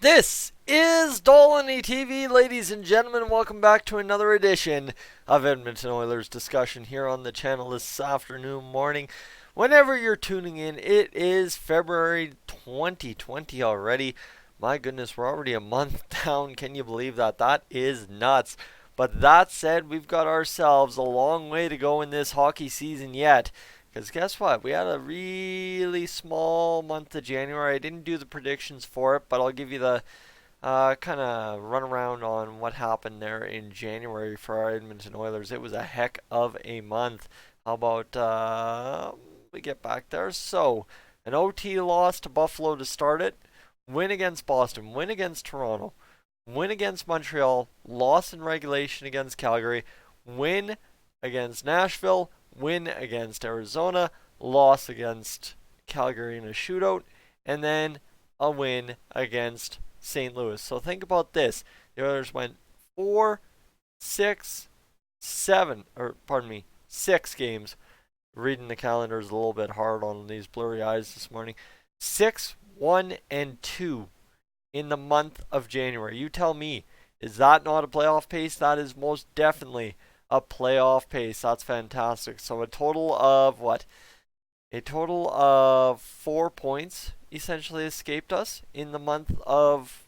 This is Dolynny TV, ladies and gentlemen. Welcome back to another edition of Edmonton Oilers discussion here on the channel this afternoon, morning. Whenever you're tuning in, it is February 2020 already. My goodness, we're already a month down. Can you believe that? That is nuts. But that said, we've got ourselves a long way to go in this hockey season yet. Because guess what? We had a really small month of January. I didn't do the predictions for it, but I'll give you the kind of runaround on what happened there in January for our Edmonton Oilers. It was a heck of a month. How about we get back there? So, an OT loss to Buffalo to start it. Win against Boston. Win against Toronto. Win against Montreal. Loss in regulation against Calgary. Win against Nashville. Win against Arizona, loss against Calgary in a shootout, and then a win against St. Louis. So think about this. The Oilers went 4, 6, 7, or pardon me, 6 games. Reading the calendar is a little bit hard on these blurry eyes this morning. 6, 1, and 2 in the month of January. You tell me, is that not a playoff pace? That is most definitely a playoff pace. That's fantastic. So a total of what? A total of 4 points essentially escaped us in the month of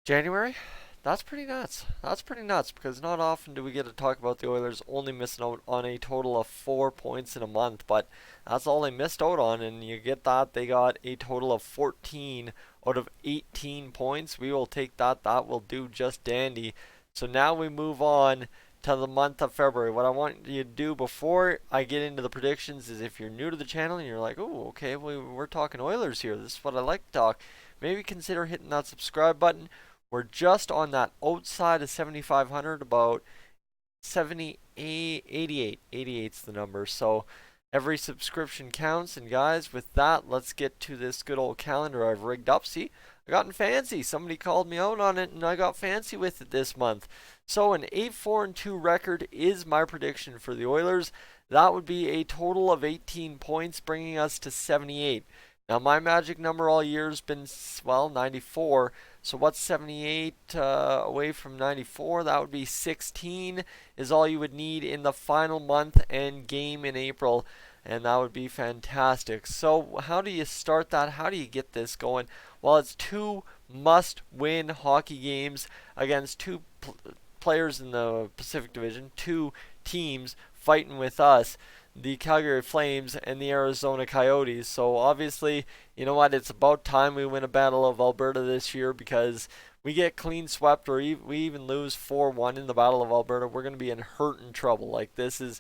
January. That's pretty nuts. That's pretty nuts because not often do we get to talk about the Oilers only missing out on a total of 4 points in a month, but that's all they missed out on, and you get that they got a total of 14 out of 18 points. We will take that. That will do just dandy. So now we move on to the month of February. What I want you to do before I get into the predictions is, if you're new to the channel and you're like, oh, okay, we're talking Oilers here. This is what I like to talk. Maybe consider hitting that subscribe button. We're just on that outside of 7,500, about 78, 88. 88's the number. So every subscription counts. And guys, with that, let's get to this good old calendar I've rigged up. See? I gotten fancy. Somebody called me out on it, and I got fancy with it this month. So an 8-4-2 record is my prediction for the Oilers. That would be a total of 18 points, bringing us to 78. Now, my magic number all year has been, well, 94. So what's 78 away from 94? That would be 16 is all you would need in the final month and game in April. And that would be fantastic. So how do you start that? How do you get this going? Well, it's 2 must-win hockey games against 2 players in the Pacific Division, 2 teams fighting with us, the Calgary Flames and the Arizona Coyotes. So obviously, you know what? It's about time we win a Battle of Alberta this year, because we get clean swept or we even lose 4-1 in the Battle of Alberta, we're going to be in hurting trouble. Like, this is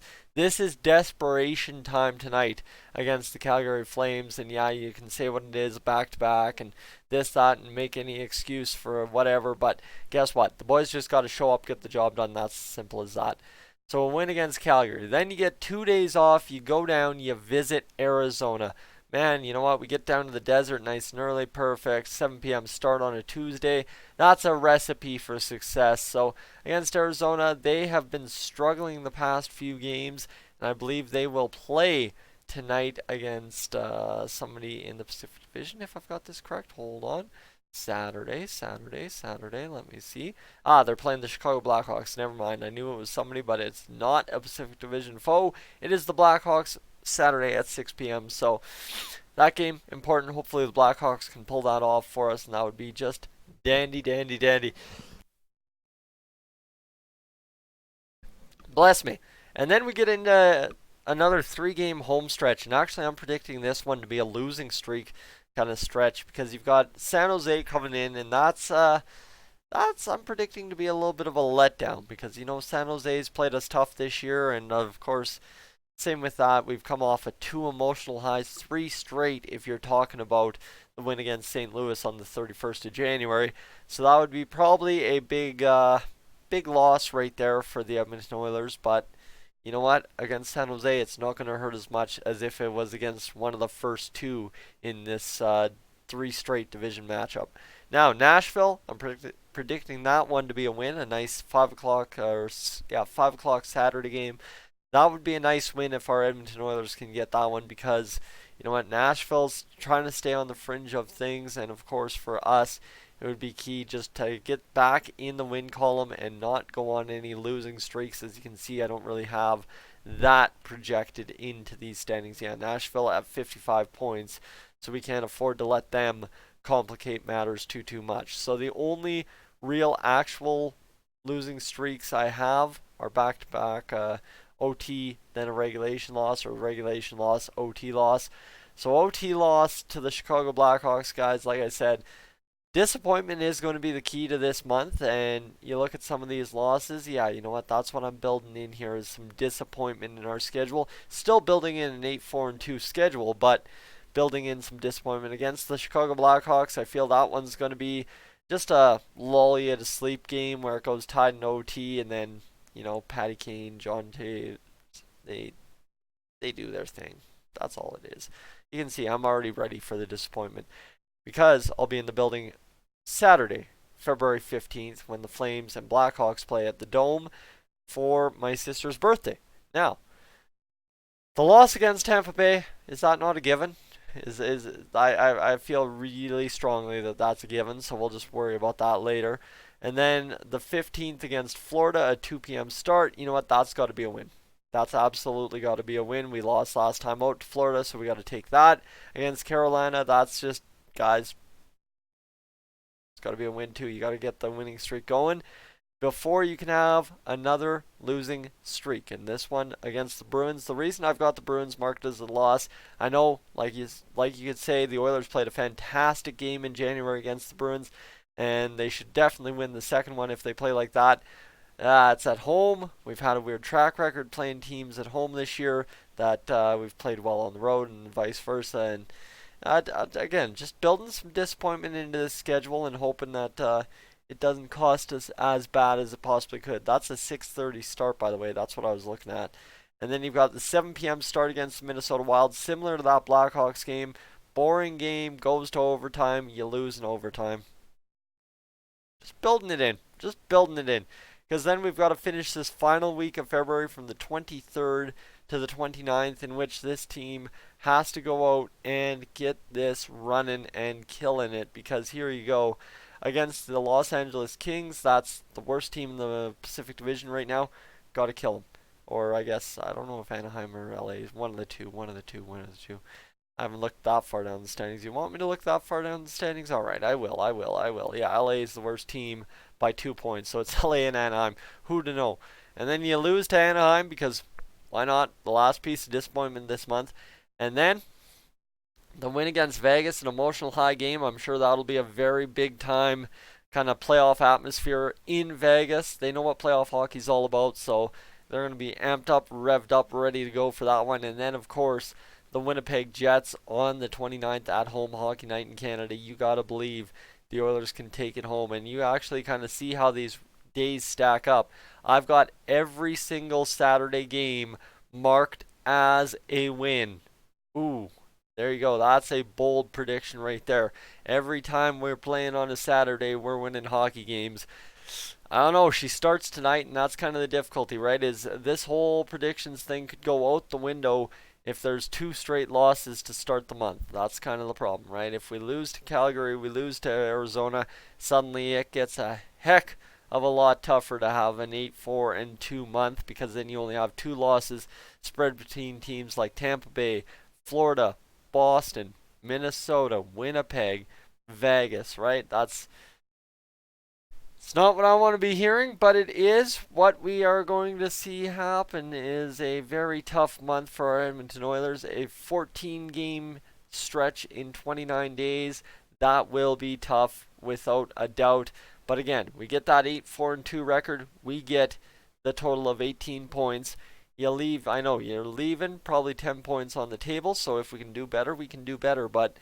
desperation time tonight against the Calgary Flames. And yeah, you can say what it is, back to back and this, that, and make any excuse for whatever, but guess what? The boys just got to show up, get the job done. That's as simple as that. So a win against Calgary. Then you get 2 days off, you go down, you visit Arizona. Man, you know what? We get down to the desert nice and early. Perfect. 7 p.m. start on a Tuesday. That's a recipe for success. So against Arizona, they have been struggling the past few games, and I believe they will play tonight against somebody in the Pacific Division, if I've got this correct. Hold on. Saturday. Let me see. They're playing the Chicago Blackhawks. Never mind. I knew it was somebody, but it's not a Pacific Division foe. It is the Blackhawks. Saturday at 6 p.m. So that game, important. Hopefully the Blackhawks can pull that off for us, and that would be just dandy. Bless me. And then we get into another 3-game home stretch, and actually I'm predicting this one to be a losing streak kind of stretch, because you've got San Jose coming in, and that's I'm predicting to be a little bit of a letdown, because you know San Jose's played us tough this year, and of course, same with that, we've come off of 2 emotional highs, 3 straight if you're talking about the win against St. Louis on the 31st of January. So that would be probably a big loss right there for the Edmonton Oilers. But you know what? Against San Jose, it's not going to hurt as much as if it was against one of the first 2 in this 3 straight division matchup. Now, Nashville, I'm predicting that one to be a win, a nice 5 o'clock Saturday game. That would be a nice win if our Edmonton Oilers can get that one, because you know what, Nashville's trying to stay on the fringe of things, and of course for us, it would be key just to get back in the win column and not go on any losing streaks. As you can see, I don't really have that projected into these standings. Yeah, Nashville at 55 points, so we can't afford to let them complicate matters too much. So the only real actual losing streaks I have are back-to-back OT, then a regulation loss, or regulation loss, OT loss. So OT loss to the Chicago Blackhawks, guys, like I said, disappointment is going to be the key to this month, and you look at some of these losses, yeah, you know what, that's what I'm building in here is some disappointment in our schedule. Still building in an 8-4-2 schedule, but building in some disappointment against the Chicago Blackhawks. I feel that one's going to be just a lull you to sleep game where it goes tied in OT, and then, you know, Patty Kane, John Taves, they do their thing. That's all it is. You can see I'm already ready for the disappointment because I'll be in the building Saturday, February 15th, when the Flames and Blackhawks play at the Dome for my sister's birthday. Now, the loss against Tampa Bay, is that not a given? I feel really strongly that that's a given, so we'll just worry about that later. And then the 15th against Florida, a 2 p.m. start. You know what? That's got to be a win. That's absolutely got to be a win. We lost last time out to Florida, so we got to take that. Against Carolina, that's just, guys, it's got to be a win too. You got to get the winning streak going before you can have another losing streak. And this one against the Bruins, the reason I've got the Bruins marked as a loss, I know, like you could say, the Oilers played a fantastic game in January against the Bruins, and they should definitely win the second one if they play like that. It's at home. We've had a weird track record playing teams at home this year that we've played well on the road and vice versa. And again, just building some disappointment into the schedule and hoping that it doesn't cost us as bad as it possibly could. That's a 6:30 start, by the way. That's what I was looking at. And then you've got the 7 p.m. start against the Minnesota Wild, similar to that Blackhawks game. Boring game, goes to overtime, you lose in overtime. Just building it in. Just building it in. Because then we've got to finish this final week of February from the 23rd to the 29th, in which this team has to go out and get this running and killing it. Because here you go. Against the Los Angeles Kings, that's the worst team in the Pacific Division right now. Got to kill them. Or I guess, I don't know if Anaheim or LA is one of the two. I haven't looked that far down the standings. You want me to look that far down the standings? Alright, I will. Yeah, LA is the worst team by 2 points. So it's LA and Anaheim. Who to know? And then you lose to Anaheim because why not? The last piece of disappointment this month. And then the win against Vegas, an emotional high game. I'm sure that'll be a very big time kind of playoff atmosphere in Vegas. They know what playoff hockey's all about, so they're going to be amped up, revved up, ready to go for that one. And then, of course, the Winnipeg Jets on the 29th at home hockey night in Canada. You got to believe the Oilers can take it home. And you actually kind of see how these days stack up. I've got every single Saturday game marked as a win. Ooh, there you go. That's a bold prediction right there. Every time we're playing on a Saturday, we're winning hockey games. I don't know. She starts tonight, and that's kind of the difficulty, right? Is this whole predictions thing could go out the window if there's 2 straight losses to start the month. That's kind of the problem, right? If we lose to Calgary, we lose to Arizona, suddenly it gets a heck of a lot tougher to have an 8-4-2 month, because then you only have 2 losses spread between teams like Tampa Bay, Florida, Boston, Minnesota, Winnipeg, Vegas, right? It's not what I want to be hearing, but it is what we are going to see happen. Is a very tough month for our Edmonton Oilers. A 14-game stretch in 29 days. That will be tough without a doubt. But again, we get that 8-4-2 record. We get the total of 18 points. I know you're leaving probably 10 points on the table, so if we can do better, we can do better. But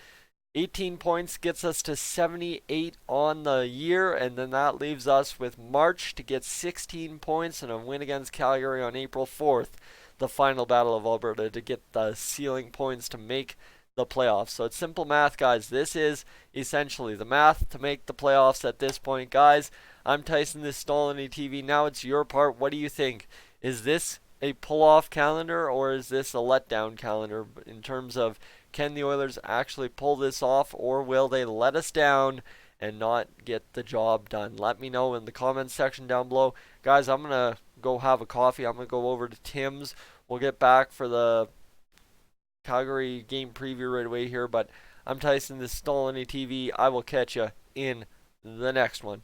18 points gets us to 78 on the year, and then that leaves us with March to get 16 points and a win against Calgary on April 4th, the final Battle of Alberta, to get the ceiling points to make the playoffs. So it's simple math, guys. This is essentially the math to make the playoffs at this point. Guys, I'm Tyson, this is Dolynny TV. Now it's your part. What do you think? Is this a pull-off calendar, or is this a letdown calendar in terms of Can the Oilers actually pull this off, or will they let us down and not get the job done? Let me know in the comments section down below. Guys, I'm going to go have a coffee. I'm going to go over to Tim's. We'll get back for the Calgary game preview right away here, but I'm Tyson. This is Dolynny TV. I will catch you in the next one.